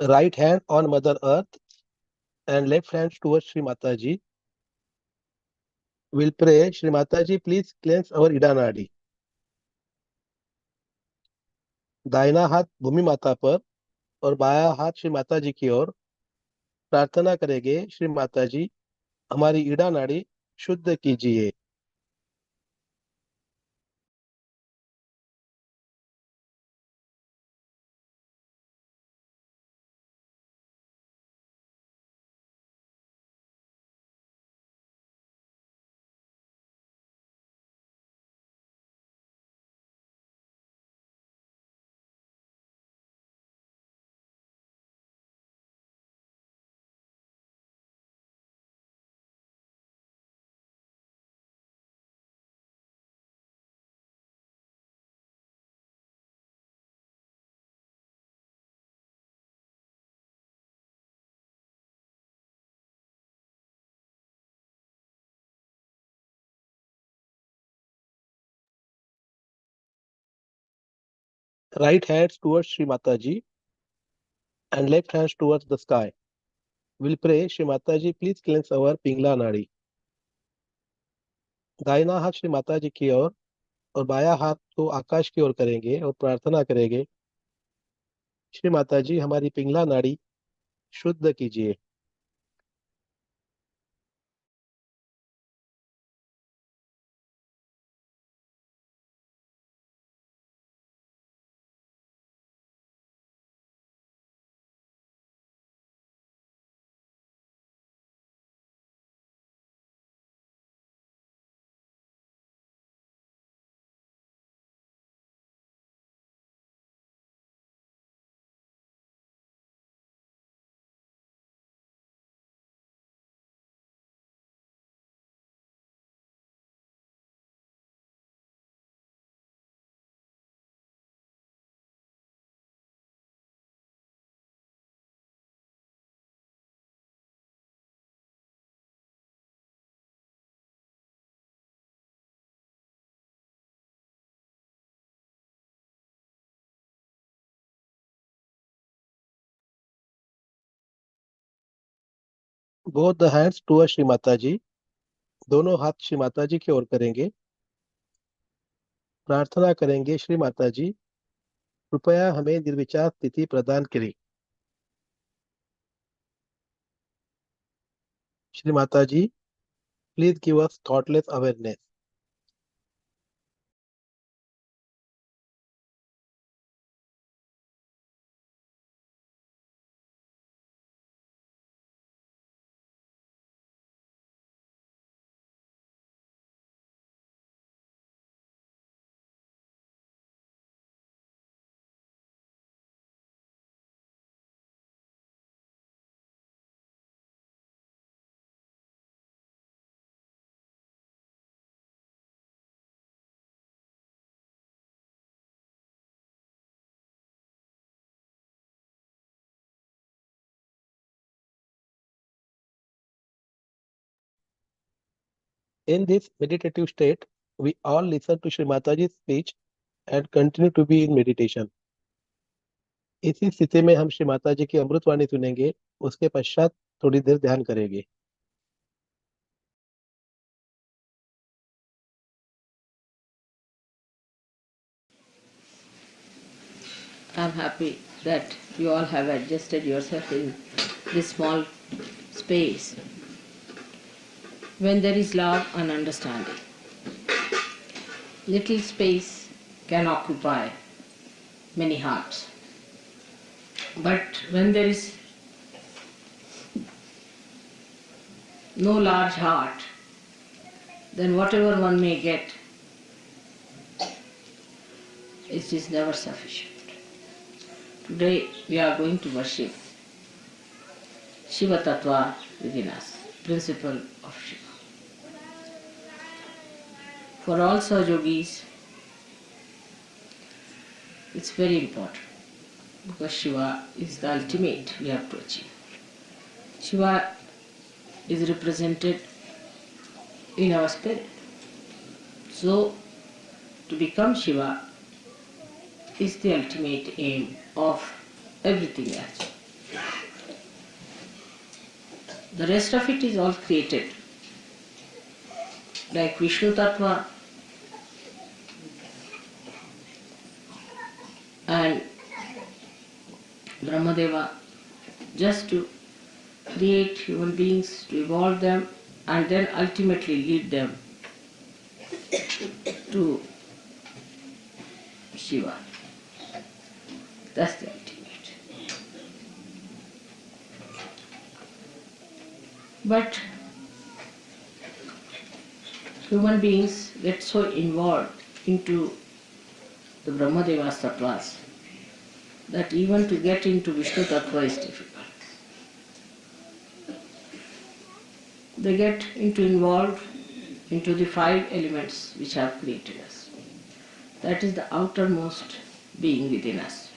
Right hand on Mother Earth and left hand towards Sri Mataji. We'll pray, Sri Mataji, please cleanse our Ida Nadi. दाहिना हाथ भूमि माता पर और बायां हाथ श्री माता जी की ओर प्रार्थना करेंगे, श्री माता जी हमारी ईड़ा नाड़ी शुद्ध कीजिए। Right hands towards Sri Mataji and left hands towards the sky. We'll pray, Shri Mataji, please cleanse our Pingla Nadi. दाहिना हाथ श्री माता जी की ओर और बायां हाथ को आकाश की ओर करेंगे और प्रार्थना करेंगे, श्री माता जी हमारी पिंगला नाड़ी शुद्ध कीजिए। Both the hands towards Sri Mataji. दोनों हाथ श्री माता जी की ओर करेंगे। प्रार्थना करेंगे, श्री माता जी कृपया हमें निर्विचार स्थिति प्रदान करें। Shri Mata ji please give us thoughtless awareness. In this meditative state, we all listen to Shri Mataji's speech and continue to be in meditation. इसी स्थिति में हम श्री माता जी की अमृतवाणी सुनेंगे, उसके पश्चात थोड़ी देर ध्यान करेंगे। I'm happy that you all have adjusted yourself in this small space when there is love and understanding. Little space can occupy many hearts. But when there is no large heart, then whatever one may get, it is never sufficient. Today we are going to worship Shiva Tattva within us, principle of Shiva. For all Sahajogis, it's very important because Shiva is the ultimate we have to achieve. Shiva is represented in our spirit. So, to become Shiva is the ultimate aim of everything else. The rest of it is all created. Like Vishnu Tattva and Brahmadeva, just to create human beings, to evolve them, and then ultimately lead them to Shiva. That's the ultimate. But human beings get so involved into the Brahmadeva's tattvas that even to get into Vishnu Tattva is difficult. They get involved into the 5 elements which have created us. That is the outermost being within us.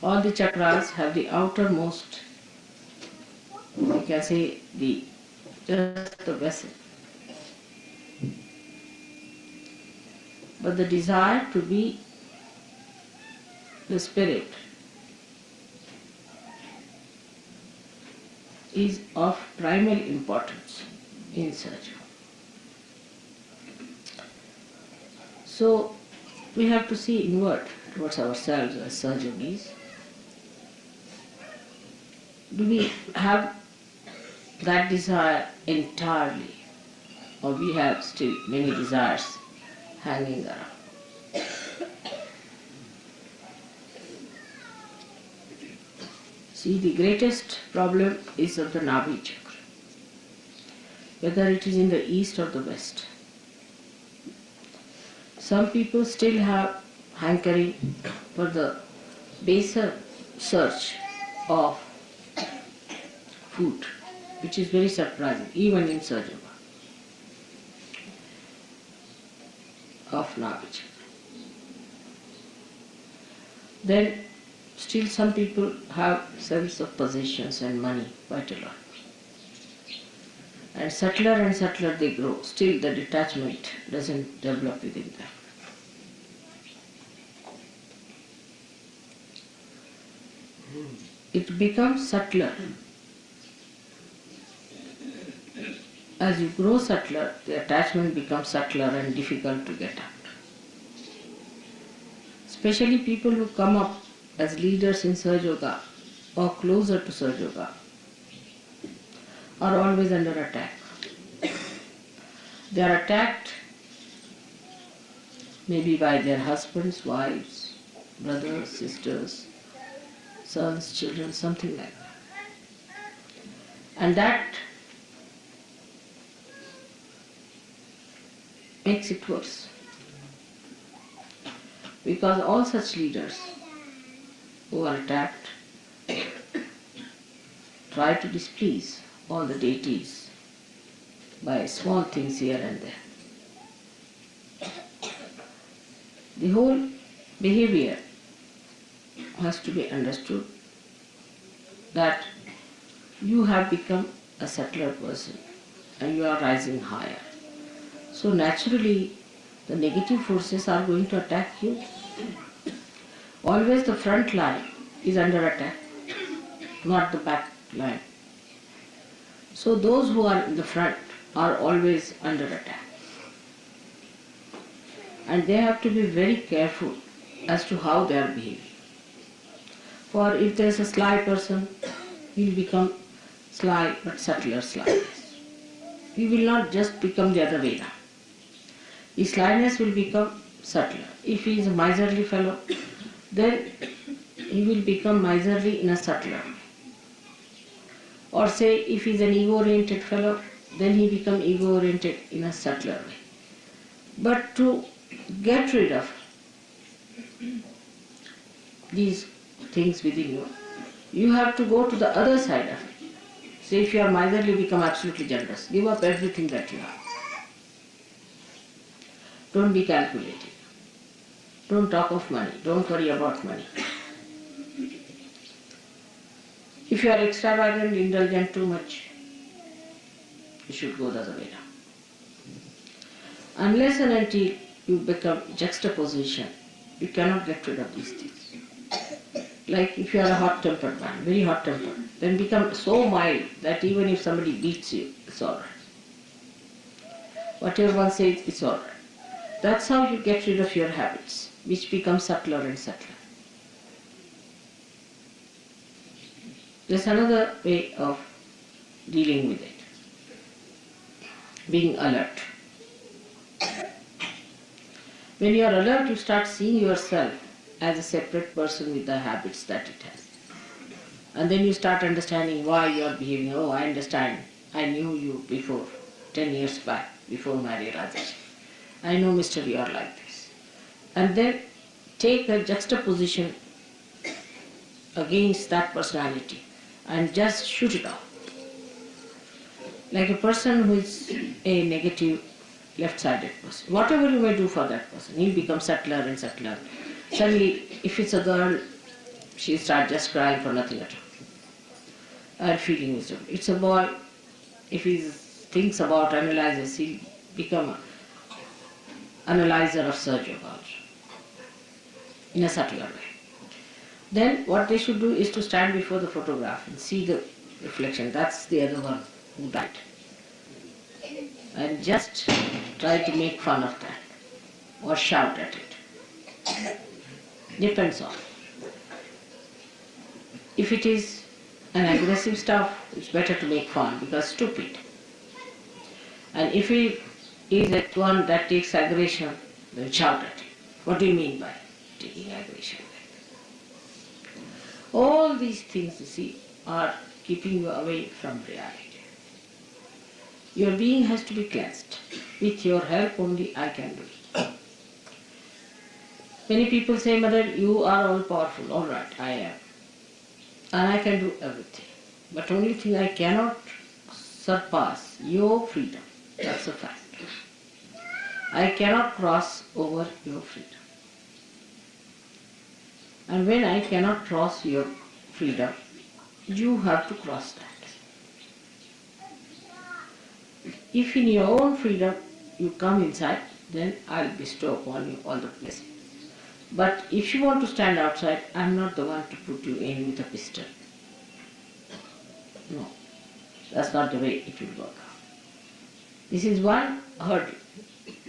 All the chakras have the outermost, you can say, just the vessel. But the desire to be the spirit is of primary importance in Sahaja. So we have to see inward towards ourselves as Sahajogis. Do we have that desire entirely, or we have still many desires hanging around? See, the greatest problem is of the Nabhi chakra, whether it is in the east or the west. Some people still have hankering for the baser search of food, which is very surprising, even in Sajava of Nabhi chakra. Then still some people have sense of possessions and money quite a lot. And subtler they grow. Still the detachment doesn't develop within them. It becomes subtler as you grow subtler, the attachment becomes subtler and difficult to get out. Especially people who come up as leaders in Sahaja Yoga or closer to Sahaja Yoga are always under attack. They are attacked maybe by their husbands, wives, brothers, sisters, sons, children, something like that. And that makes it worse. Because all such leaders who are attacked try to displease all the deities by small things here and there. The whole behavior has to be understood that you have become a subtler person and you are rising higher. So naturally the negative forces are going to attack you. Always the front line is under attack, not the back line. So those who are in the front are always under attack. And they have to be very careful as to how they are behaving. For if there is a sly person, he will become sly but subtler slyness. He will not just become the other way round. His slyness will become subtler. If he is a miserly fellow, then he will become miserly in a subtler way. Or say if he is an ego-oriented fellow, then he becomes ego-oriented in a subtler way. But to get rid of these things within you, you have to go to the other side of it. Say if you are miserly, become absolutely generous. Give up everything that you have. Don't be calculating. Don't talk of money. Don't worry about money. If you are extravagant, indulgent too much, you should go the other way around. Unless and until you become juxtaposition, you cannot get rid of these things. Like if you are a hot-tempered man, very hot-tempered, then become so mild that even if somebody beats you, it's all right. Whatever one says, it's all right. That's how you get rid of your habits, which become subtler and subtler. There's another way of dealing with it. Being alert. When you are alert, you start seeing yourself as a separate person with the habits that it has. And then you start understanding why you are behaving. Oh, I understand. I knew you before, 10 years back, before marriage. I know, Mr. You are like this. And then take a juxtaposition against that personality and just shoot it off. Like a person who is a negative, left-sided person. Whatever you may do for that person, he'll become subtler and subtler. Suddenly, if it's a girl, she'll start just crying for nothing at all. Or feeling miserable. It's a boy, if he thinks about, analyzes, he'll become an analyzer of Sahaja Yoga also, in a subtler way. Then what they should do is to stand before the photograph and see the reflection. That's the other one who died. And just try to make fun of that or shout at it. Depends on. If it is an aggressive stuff, it's better to make fun because stupid. And if it is that one that takes aggression, then shout at it. What do you mean by taking aggression? All these things, you see, are keeping you away from reality. Your being has to be cleansed. With your help only I can do it. Many people say, Mother, you are all powerful. All right, I am. And I can do everything. But only thing I cannot surpass your freedom. That's a fact. I cannot cross over your freedom. And when I cannot cross your freedom, you have to cross that. If in your own freedom you come inside, then I'll bestow upon you all the blessings. But if you want to stand outside, I'm not the one to put you in with a pistol. No, that's not the way it will work out. This is one hurdle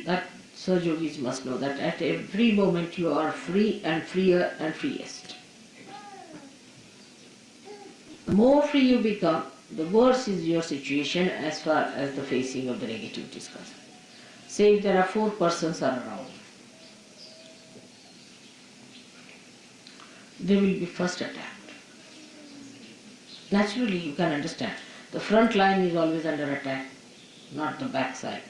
that Saj Yogis must know, that at every moment you are free and freer and freest. The more free you become, the worse is your situation as far as the facing of the negativity is concerned. Say if there are 4 persons are around, they will be first attacked. Naturally, you can understand. The front line is always under attack, not the back side.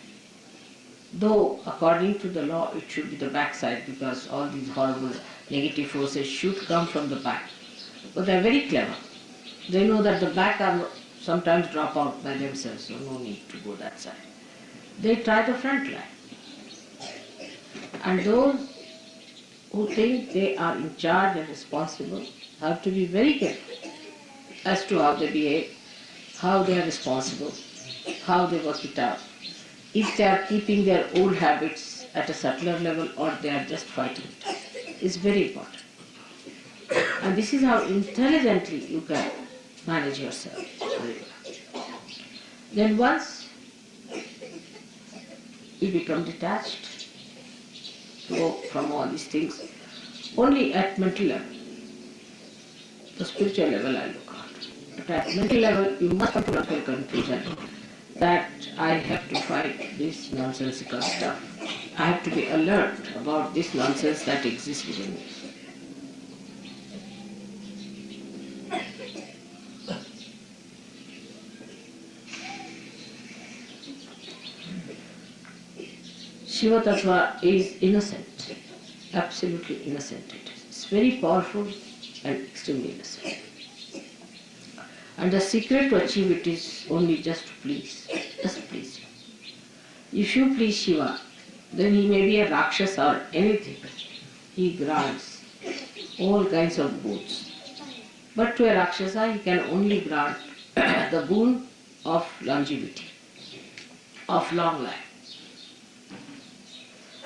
Though, according to the law, it should be the back side because all these horrible negative forces should come from the back. But they are very clever. They know that the back are sometimes drop out by themselves, so no need to go that side. They try the front line. And those who think they are in charge and responsible have to be very careful as to how they behave, how they are responsible, how they work it out. If they are keeping their old habits at a subtler level or they are just fighting it. It's very important. And this is how intelligently you can manage yourself. Then once you become detached from all these things, only at mental level, the spiritual level I look at. But at mental level you must come to a conclusion that I have to fight this nonsensical stuff. I have to be alert about this nonsense that exists within me. Shiva Tattva is innocent, absolutely innocent it is. It's very powerful and extremely innocent. And the secret to achieve it is only just to please, just please him. If you please Shiva, then he may be a Rakshasa or anything. He grants all kinds of boons. But to a Rakshasa he can only grant the boon of longevity, of long life.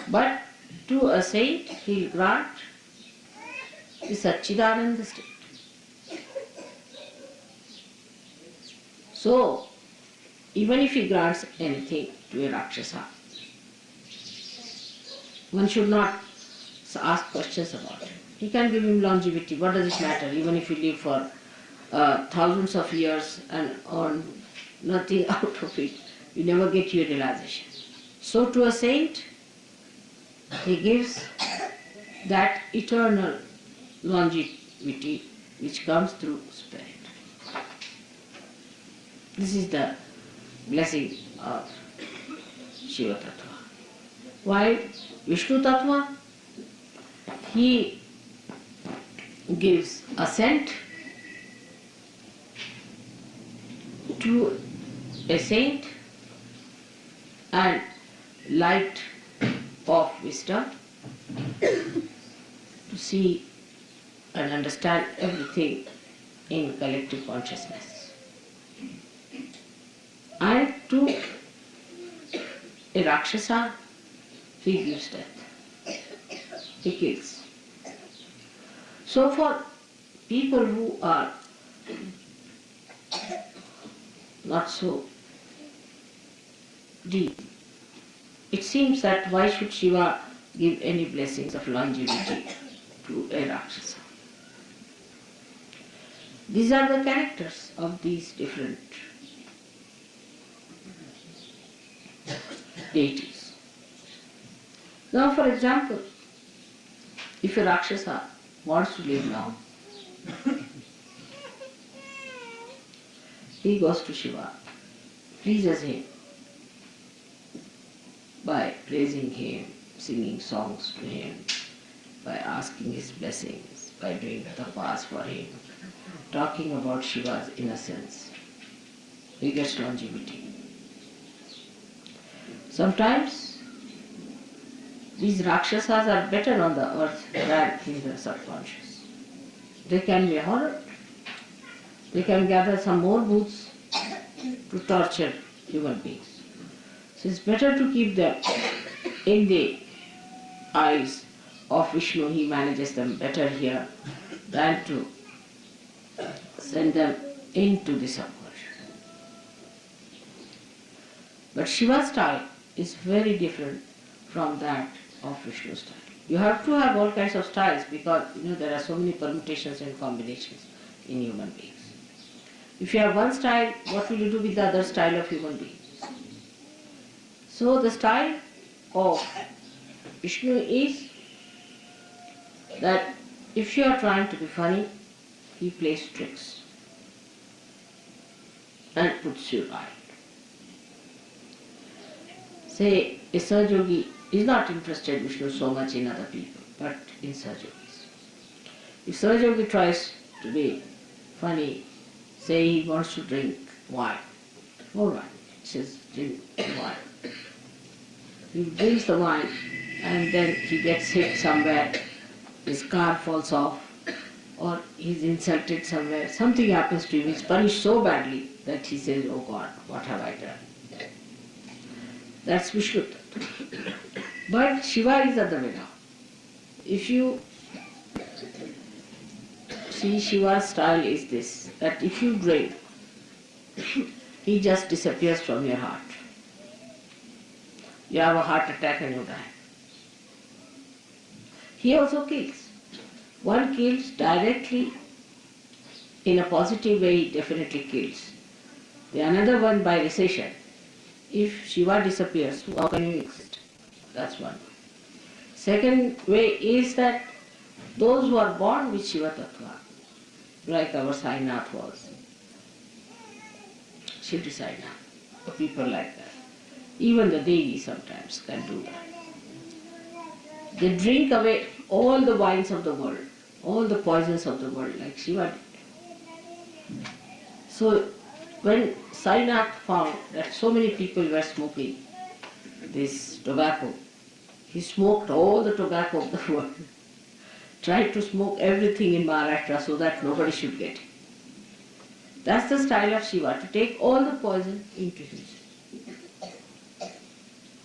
But to a saint he will grant the Satchidananda state. So, even if he grants anything to a Rakshasa, one should not ask questions about it. He can give him longevity. What does it matter? Even if you live for thousands of years and earn nothing out of it, you never get your realization. So to a saint, he gives that eternal longevity which comes through spirit. This is the blessing of Shiva Tattva. While Vishnu Tattva, he gives assent to a saint and light of wisdom to see and understand everything in collective consciousness. And to a Rakshasa, he gives death. He kills. So for people who are not so deep, it seems that why should Shiva give any blessings of longevity to a Rakshasa? These are the characters of these different deities. Now, for example, if a Rakshasa wants to live long, he goes to Shiva, pleases him by praising him, singing songs to him, by asking his blessings, by doing tapas for him, talking about Shiva's innocence. He gets longevity. Sometimes these Rakshasas are better on the earth than in the subconscious. They can be horrid. They can gather some more booths to torture human beings. So it's better to keep them in the eyes of Vishnu. He manages them better here than to send them into the subconscious. But Shiva's style is very different from that of Vishnu's style. You have to have all kinds of styles because there are so many permutations and combinations in human beings. If you have one style, what will you do with the other style of human beings? So the style of Vishnu is that if you are trying to be funny, he plays tricks and puts you right. Say, a Sahaja is not interested, Vishnu, so much in other people, but in Sahajogis. If Sahaja tries to be funny, say he wants to drink wine, all right, he says, drink wine. He drinks the wine and then he gets hit somewhere, his car falls off, or he's insulted somewhere, something happens to him, he's punished so badly that he says, oh God, what have I done? That's Vishnu Tattva. But Shiva is other way now. If you see, Shiva's style is this, that if you drink, he just disappears from your heart. You have a heart attack and you die. He also kills. One kills directly in a positive way, he definitely kills. The another one by recession. If Shiva disappears, how can you exist? That's one. Second way is that those who are born with Shiva Tattva, like our Sainath was, Shivdi Sainath, people like that. Even the Devi sometimes can do that. They drink away all the wines of the world, all the poisons of the world, like Shiva did. So when Sainath found that so many people were smoking this tobacco, he smoked all the tobacco of the world, tried to smoke everything in Maharashtra so that nobody should get it. That's the style of Shiva, to take all the poison into himself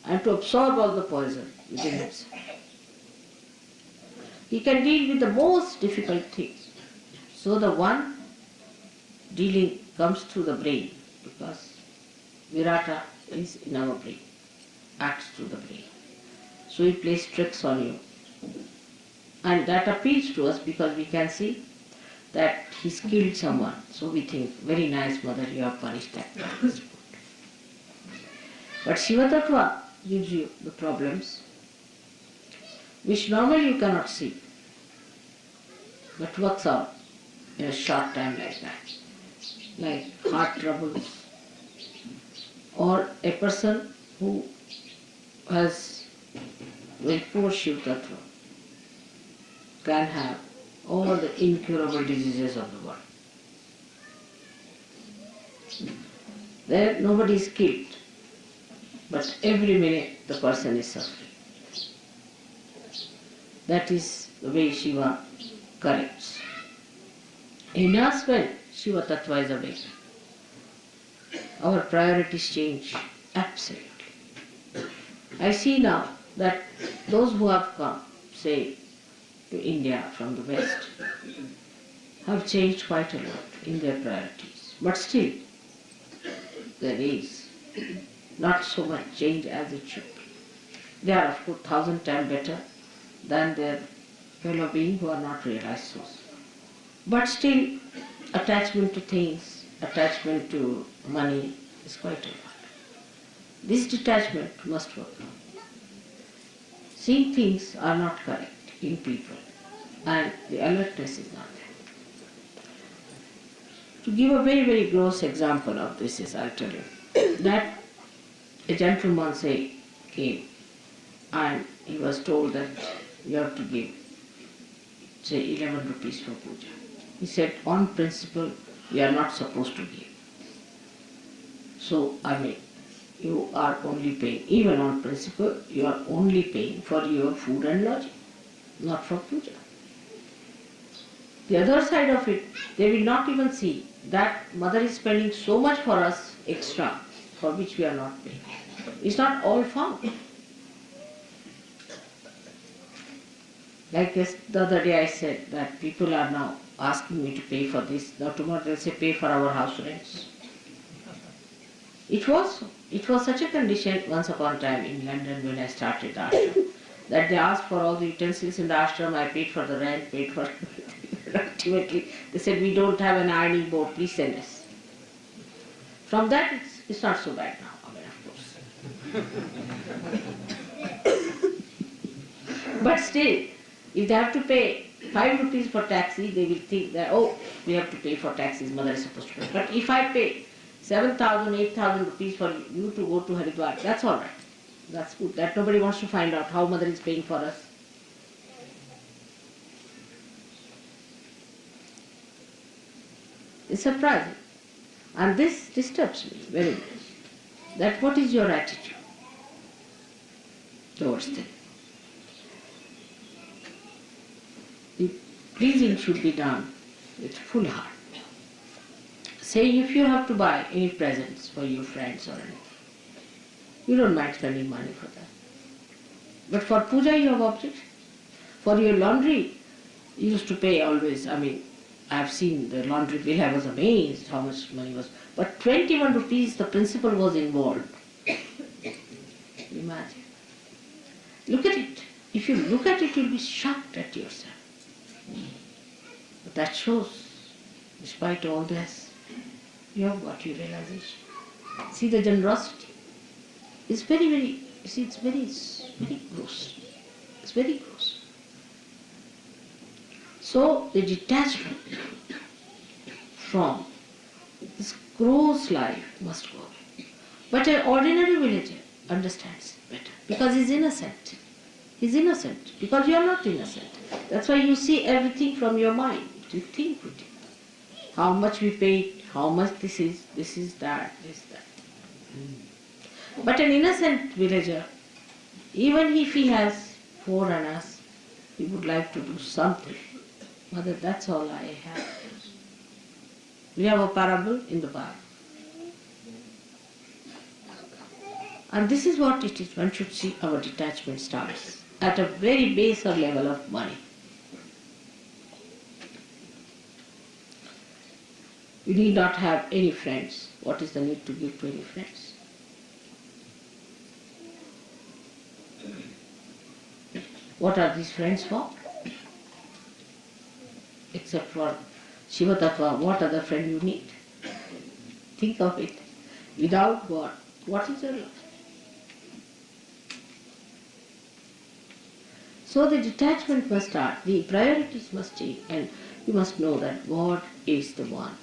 and to absorb all the poison within himself. He can deal with the most difficult things. So the one dealing comes through the brain, because Virata is in our brain, acts through the brain. So he plays tricks on you. And that appeals to us because we can see that he's killed someone. So we think, very nice mother, you have punished that person. But Shiva Tattva gives you the problems which normally you cannot see, but works out in a short time like that. Like heart troubles, or a person who has very poor Shiva Tattva can have all the incurable diseases of the world. There nobody is killed, but every minute the person is suffering. That is the way Shiva corrects. In us, when Shiva Tattva is awake, our priorities change absolutely. I see now that those who have come, say, to India from the West, have changed quite a lot in their priorities. But still, there is not so much change as it should be. They are, of course, 1,000 times better than their fellow beings who are not realized souls. But still, attachment to things, attachment to money is quite a lot. This detachment must work out. Seeing things are not correct in people, and the alertness is not there. To give a very, very gross example of this is, I'll tell you, that a gentleman, say, came and he was told that you have to give, say, 11 rupees for puja. He said, on principle, we are not supposed to give. So, you are only paying, even on principle, you are only paying for your food and lodging, not for puja. The other side of it, they will not even see that mother is spending so much for us extra, for which we are not paying. It's not all found. Like this, the other day I said that people are now asking me to pay for this. Now tomorrow they'll say pay for our house rents. It was so. It was such a condition once upon a time in London when I started the ashram that they asked for all the utensils in the ashram. I paid for the rent, paid for ultimately they said, we don't have an ironing board, please send us. From that it's not so bad now, I mean, of course. But still, if they have to pay 5 rupees for taxi, they will think that, oh, we have to pay for taxis, mother is supposed to pay. But if I pay 7,000, 8,000 rupees for you to go to Haridwar, that's all right. That's good. That nobody wants to find out how mother is paying for us. It's surprising. And this disturbs me very much. That what is your attitude towards them? The pleasing should be done with full heart. Say if you have to buy any presents for your friends or anything, you don't mind spending money for that. But for puja you have objection. For your laundry, you used to pay always. I mean, I have seen the laundry bill, I was amazed how much money was. But 21 rupees, the principal was involved. Imagine. Look at it. If you look at it, you'll be shocked at yourself. But that shows, despite all this, you have got your realization. See the generosity. It's very, very, you see, it's very gross. It's very gross. So the detachment from this gross life must go away. But an ordinary villager understands it better because he's innocent. He's innocent because you are not innocent. That's why you see everything from your mind. You think with it. How much we paid, how much this is that, this, that. But an innocent villager, even if he has 4 annas, he would like to do something. Mother, that's all I have. We have a parable in the Bible. And this is what it is. One should see our detachment starts at a very baser level of money. You need not have any friends. What is the need to give to any friends? What are these friends for? Except for Shiva Tattva, what other friend you need? Think of it. Without God, what is your life? So the detachment must start, the priorities must change, and you must know that God is the one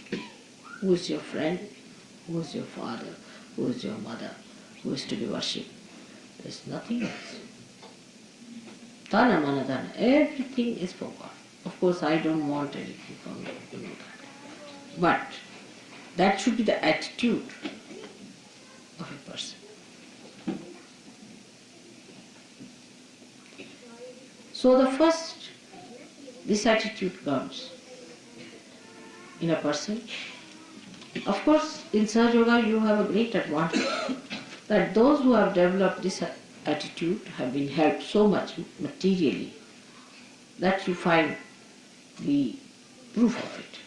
who is your friend, who is your father, who is your mother, who is to be worshipped. There is nothing else. Dana mana dana, everything is for God. Of course, I don't want anything from you, you know that. But that should be the attitude of a person. So the first, this attitude comes in a person. Of course, in Sahaja Yoga you have a great advantage that those who have developed this attitude have been helped so much materially that you find the proof of it.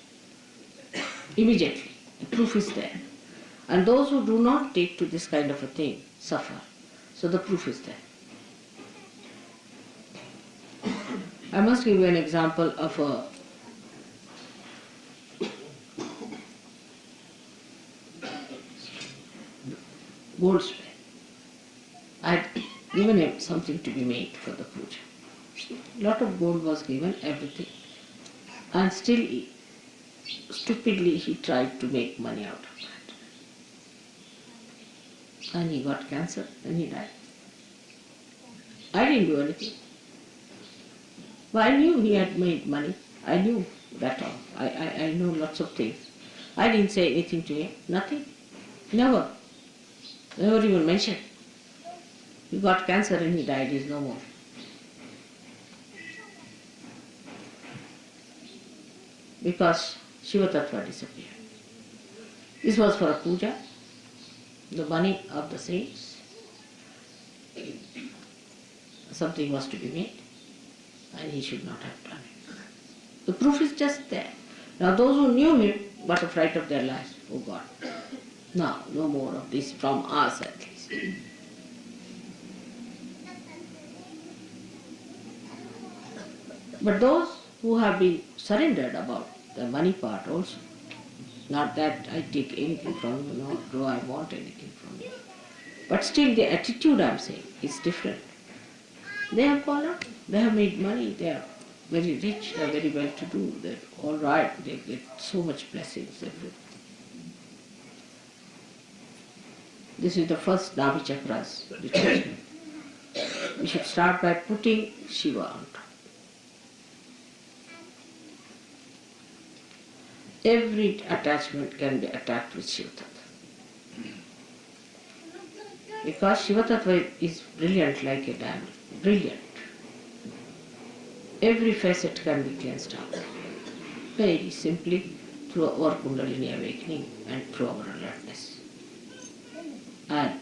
Immediately, the proof is there. And those who do not take to this kind of a thing suffer. So the proof is there. I must give you an example of a goldsmith. I had given him something to be made for the puja. A lot of gold was given, everything. And still, stupidly, he tried to make money out of that. And he got cancer and he died. I didn't do anything. But I knew he had made money. I knew that all. I know lots of things. I didn't say anything to him. Nothing. Never. Never even mentioned. He got cancer and he died. He's no more. Because Shiva Tattva disappeared. This was for a puja, the money of the saints. Something was to be made, and he should not have done it. The proof is just there. Now those who knew him got a fright of their lives. Oh God, Now, no more of this from us at least. But those who have been surrendered about the money part also, not that I take anything from you, nor do I want anything from you. But still the attitude I'm saying is different. They have gone up, they have made money, they are very rich, they are very well to do, they're all right, they get so much blessings, everything. This is the first Navi Chakras detachment. We should start by putting Shiva on top. Every attachment can be attacked with Shiva Tattva. Because Shiva Tattva is brilliant like a diamond. Brilliant. Every facet can be cleansed out. Very simply through our Kundalini awakening and through our alertness. And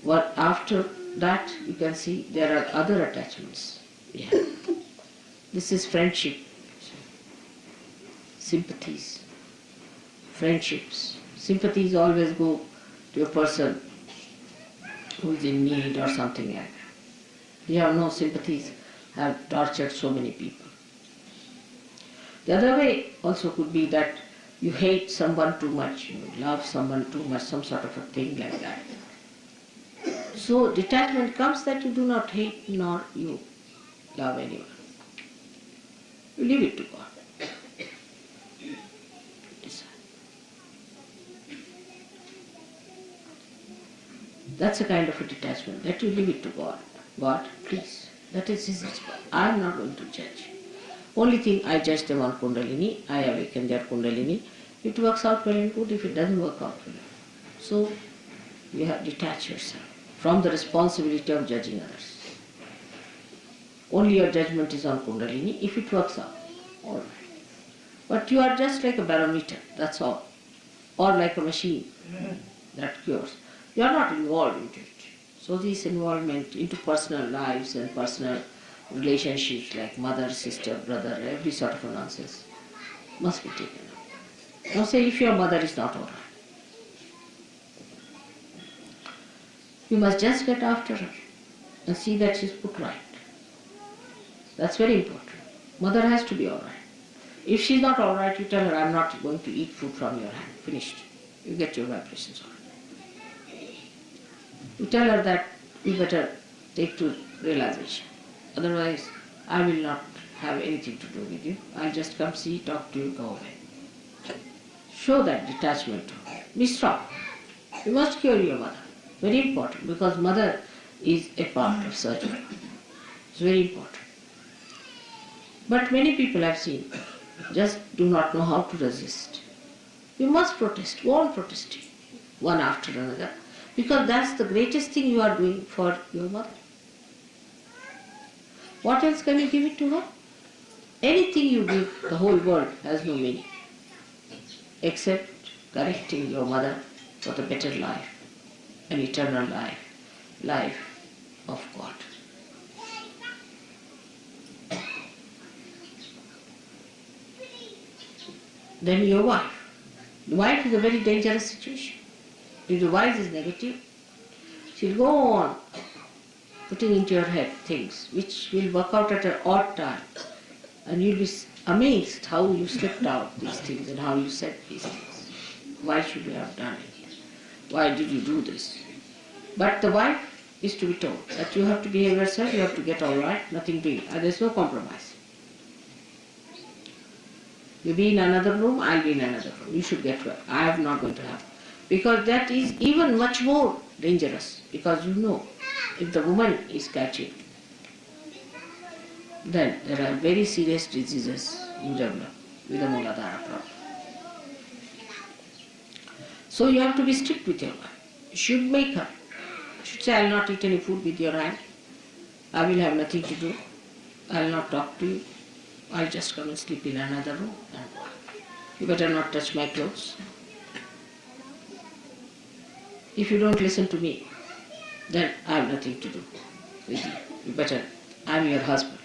what after that you can see there are other attachments we have. This is friendship, sympathies, friendships. Sympathies always go to a person who is in need or something like that. We have no sympathies, have tortured so many people. The other way also could be that you hate someone too much, you love someone too much, some sort of a thing like that. So detachment comes that you do not hate nor you love anyone. You leave it to God. That's a kind of a detachment, that you leave it to God. God, please, that is His response. I am not going to judge. Only thing, I judge them on Kundalini, I awaken their Kundalini. It works out well and good, if it doesn't work out well. So, you have to detach yourself from the responsibility of judging others. Only your judgment is on Kundalini, if it works out, all right. But you are just like a barometer, that's all. Or like a machine that cures. You are not involved into it. So this involvement into personal lives and personal relationships like mother, sister, brother, every sort of a nonsense must be taken up. Now say if your mother is not all right, you must just get after her and see that she is put right. That's very important. Mother has to be all right. If she is not all right, you tell her, I am not going to eat food from your hand. Finished. You get your vibrations all right. You tell her that you better take to realization. Otherwise, I will not have anything to do with you. I'll just come see, talk to you, go away. Show that detachment. Be strong. You must cure your mother. Very important, because mother is a part of surgery. It's very important. But many people I've seen just do not know how to resist. You must protest. Go on protesting, one after another. Because that's the greatest thing you are doing for your mother. What else can you give it to her? Anything you give the whole world has no meaning, except correcting your mother for the better life, an eternal life, life of God. Then your wife. The wife is a very dangerous situation. If the wife is negative, she'll go on putting into your head things which will work out at an odd time. And you'll be amazed how you slipped out these things and how you said these things. Why should you have done it? Why did you do this? But the wife is to be told that you have to behave yourself, you have to get all right, nothing doing. There's no compromise. You be in another room, I'll be in another room. You should get well. I am not going to have. Because that is even much more dangerous. Because you know, if the woman is catching, then there are very serious diseases you develop with the Mooladhara problem. So you have to be strict with your wife. You should make her. You should say, I will not eat any food with your hand. I will have nothing to do. I will not talk to you. I'll just come and sleep in another room and go. You better not touch my clothes. If you don't listen to me, then I have nothing to do with you. You better, I am your husband.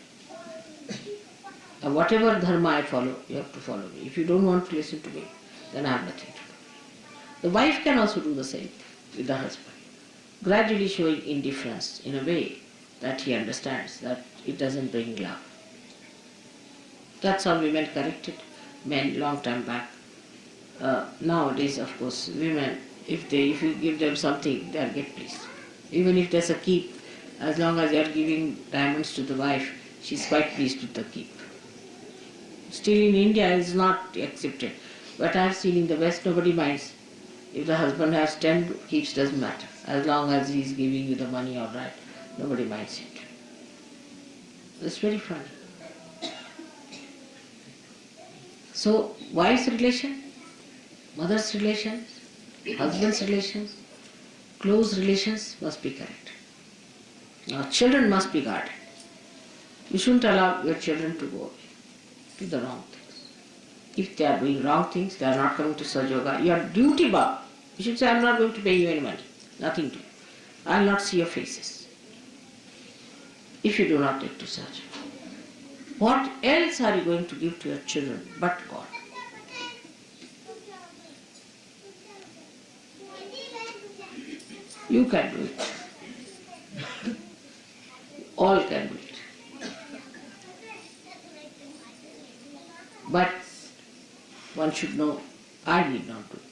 And whatever dharma I follow, you have to follow me. If you don't want to listen to me, then I have nothing to do. The wife can also do the same thing with the husband, gradually showing indifference in a way that he understands that it doesn't bring love. That's how women corrected men long time back. Nowadays, of course, women, if you give them something, they'll get pleased. Even if there's a keep, as long as you're giving diamonds to the wife, she's quite pleased with the keep. Still in India it's not accepted. But I've seen in the West nobody minds. If the husband has 10 keeps, doesn't matter. As long as he's giving you the money, all right, nobody minds it. It's very funny. So wife's relation, mother's relations, husband's relations, close relations must be correct. Now children must be guarded. You shouldn't allow your children to go to the wrong things. If they are doing wrong things, they are not coming to Sahaja, you are duty bound. You should say, I am not going to pay you any money. Nothing to you. I will not see your faces. If you do not take to Sahaja. What else are you going to give to your children but God? You can do it. All can do it. But one should know, I need not do it.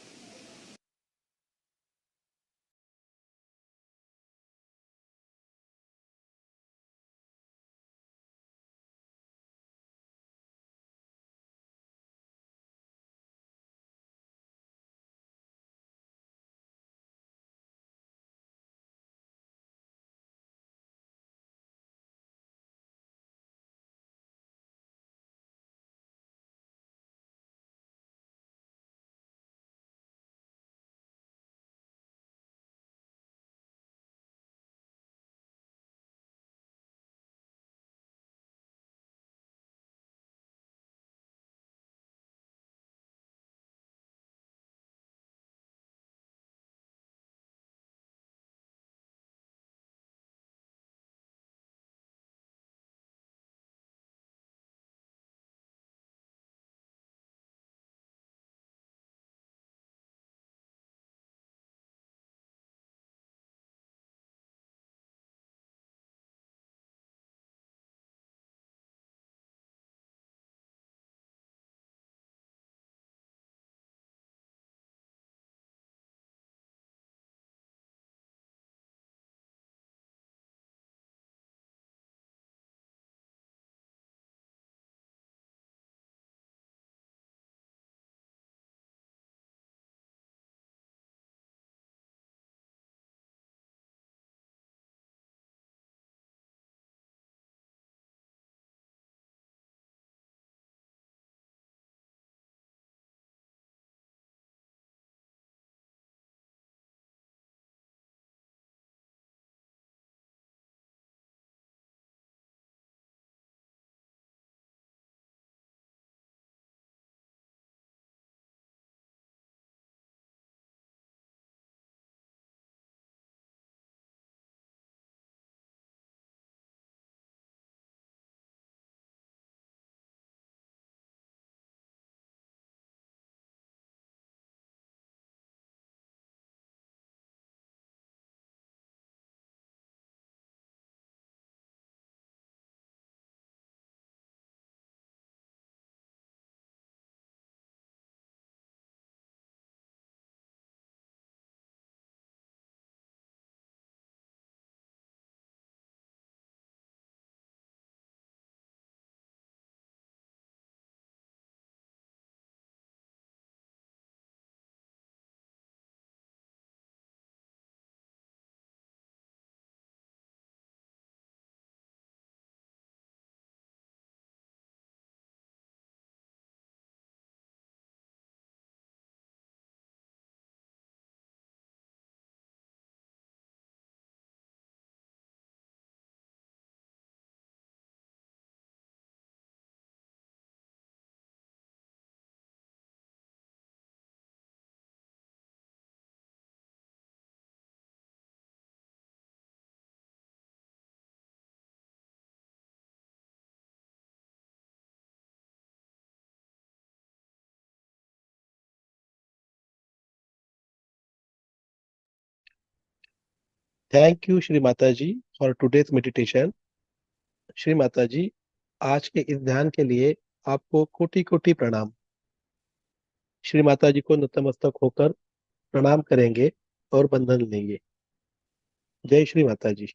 Thank you Shri Mata ji for today's meditation. Shri Mata जी, आज के इस ध्यान के लिए आपको कोटि कोटि प्रणाम। श्री माता जी को नतमस्तक होकर प्रणाम करेंगे और बंधन लेंगे। जय श्री माता जी।